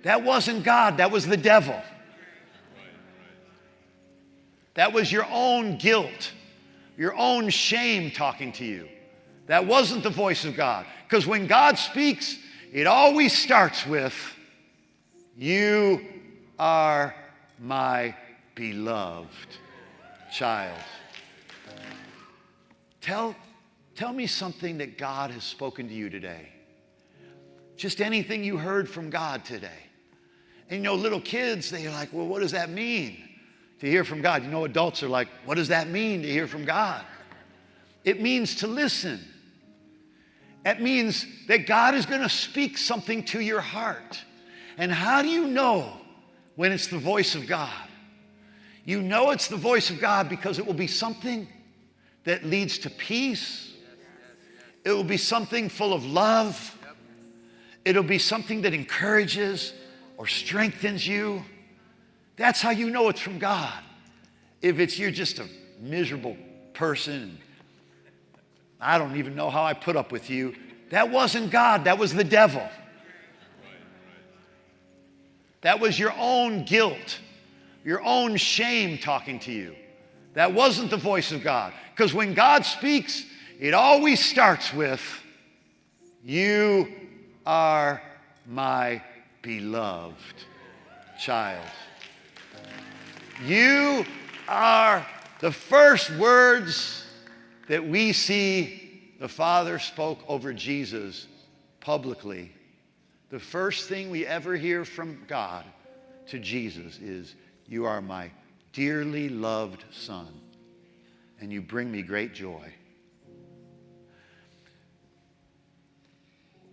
That wasn't God, that was the devil. That was your own guilt, your own shame talking to you. That wasn't the voice of God. Because when God speaks, it always starts with, "You are my beloved child." Tell me something that God has spoken to you today. Just anything you heard from God today. And little kids, they're like, well, what does that mean to hear from God? Adults are like, what does that mean to hear from God? It means to listen. It means that God is going to speak something to your heart. And how do you know when it's the voice of God? You know it's the voice of God because it will be something that leads to peace. It will be something full of love. It'll be something that encourages or strengthens you. That's how you know it's from God. If you're just a miserable person, I don't even know how I put up with you, that wasn't God, that was the devil. That was your own guilt, your own shame talking to you. That wasn't the voice of God. Because when God speaks, it always starts with, "You are my beloved child." You are the first words that we see the Father spoke over Jesus publicly. The first thing we ever hear from God to Jesus is, "You are my dearly loved Son, and you bring me great joy."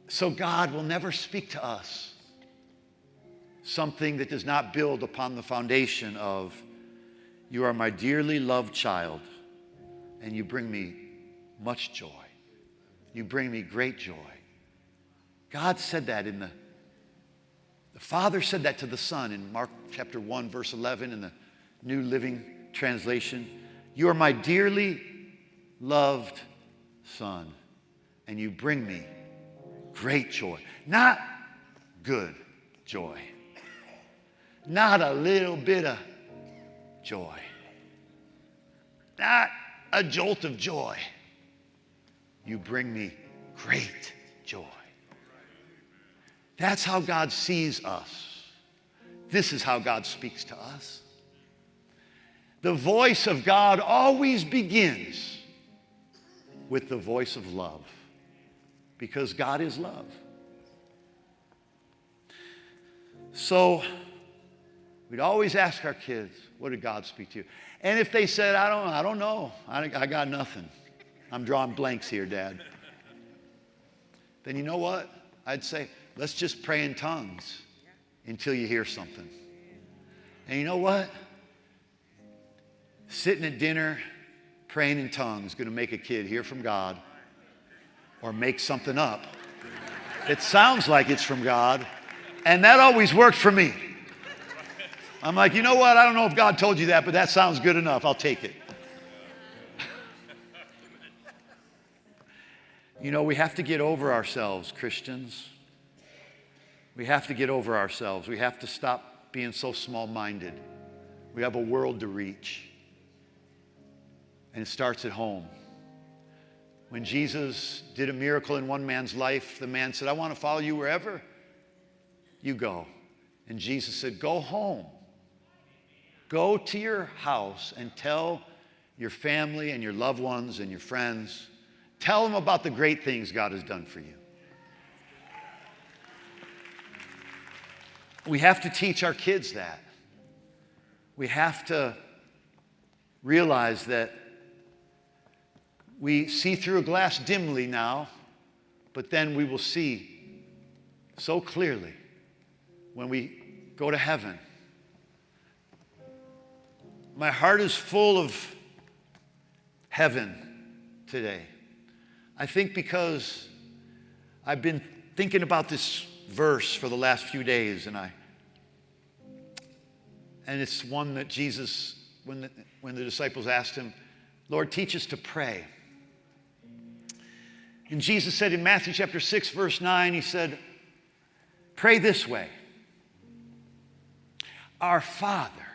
So God will never speak to us something that does not build upon the foundation of, "You are my dearly loved child, and you bring me much joy. You bring me great joy." God said that the Father said that to the Son in Mark chapter 1, verse 11 in the New Living Translation. "You are my dearly loved Son, and you bring me great joy." Not good joy. Not a little bit of joy. Not a jolt of joy. You bring me great joy. That's how God sees us. This is how God speaks to us. The voice of God always begins with the voice of love, because God is love. So we'd always ask our kids, what did God speak to you? And if they said, I don't know. I got nothing. I'm drawing blanks here, Dad. Then you know what? I'd say, let's just pray in tongues until you hear something. And you know what? Sitting at dinner, praying in tongues is going to make a kid hear from God or make something up. It sounds like it's from God, and that always worked for me. I'm like, you know what? I don't know if God told you that, but that sounds good enough. I'll take it. You know, we have to get over ourselves, Christians. We have to get over ourselves. We have to stop being so small-minded. We have a world to reach. And it starts at home. When Jesus did a miracle in one man's life, the man said, I want to follow you wherever you go. And Jesus said, go home. Go to your house and tell your family and your loved ones and your friends, tell them about the great things God has done for you. We have to teach our kids that. We have to realize that we see through a glass dimly now, but then we will see so clearly when we go to heaven. My heart is full of heaven today. I think because I've been thinking about this verse for the last few days, and it's one that Jesus, when the disciples asked him, Lord, teach us to pray. And Jesus said in Matthew chapter 6, verse 9, he said, pray this way. Our Father,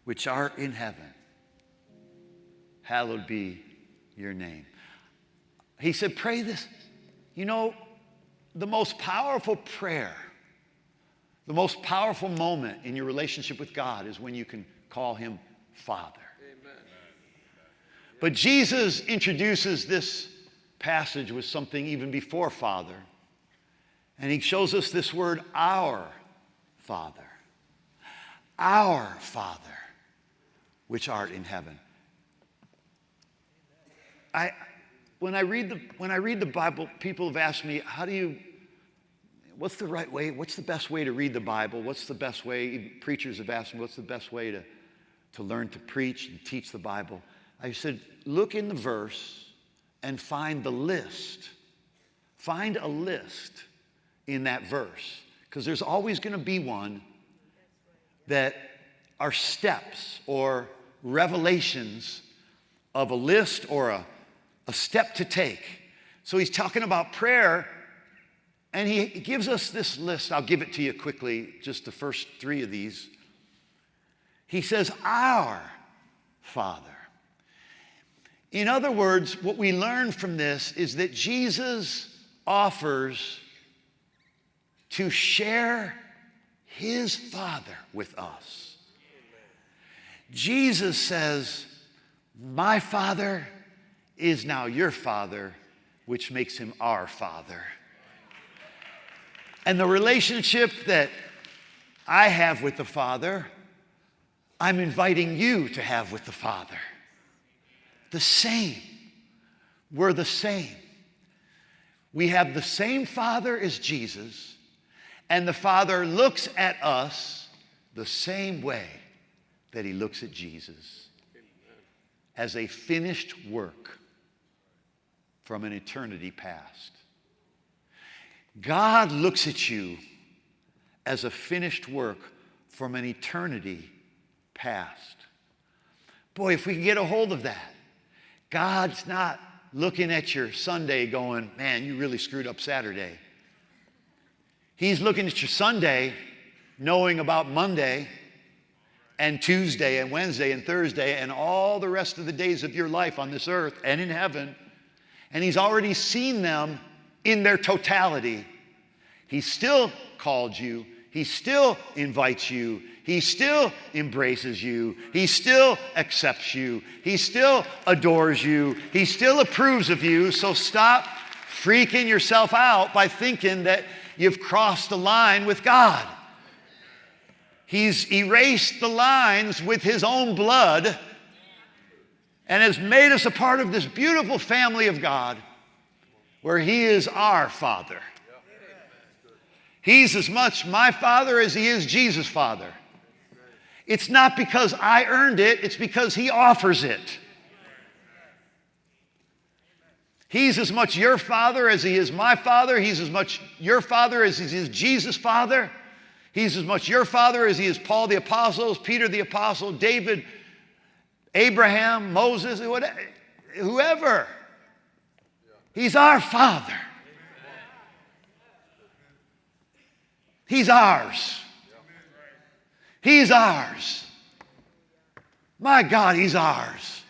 which art in heaven, hallowed be your name. He said, pray this. You know, the most powerful prayer, the most powerful moment in your relationship with God is when you can call him Father. Amen. But Jesus introduces this passage with something even before Father. And he shows us this word, our Father. Our Father, which art in heaven. When I read the Bible, people have asked me, what's the right way? What's the best way to read the Bible? What's the best way? Preachers have asked me, what's the best way to learn to preach and teach the Bible? I said, look in the verse and find the list. Find a list in that verse, because there's always going to be one that are steps or revelations of a list or a step to take. So he's talking about prayer, and he gives us this list. I'll give it to you quickly, just the first three of these. He says, our Father. In other words, what we learn from this is that Jesus offers to share his Father with us. Jesus says, my Father is now your Father, which makes him our Father. And the relationship that I have with the Father, I'm inviting you to have with the Father. The same. We're the same. We have the same Father as Jesus, and the Father looks at us the same way that he looks at Jesus, as a finished work from an eternity past. God looks at you as a finished work from an eternity past. Boy, if we can get a hold of that, God's not looking at your Sunday going, man, you really screwed up Saturday. He's looking at your Sunday, knowing about Monday and Tuesday and Wednesday and Thursday and all the rest of the days of your life on this earth and in heaven. And he's already seen them in their totality. He still called you. He still invites you. He still embraces you. He still accepts you. He still adores you. He still approves of you. So stop freaking yourself out by thinking that you've crossed the line with God. He's erased the lines with his own blood and has made us a part of this beautiful family of God where he is our Father. He's as much my Father as he is Jesus' Father. It's not because I earned it, it's because he offers it. He's as much your Father as he is my Father. He's as much your Father as he is Jesus' Father. He's as much your Father as he is Paul the Apostle, Peter the Apostle, David, Abraham, Moses, whoever. He's our Father. He's ours. He's ours. My God, he's ours.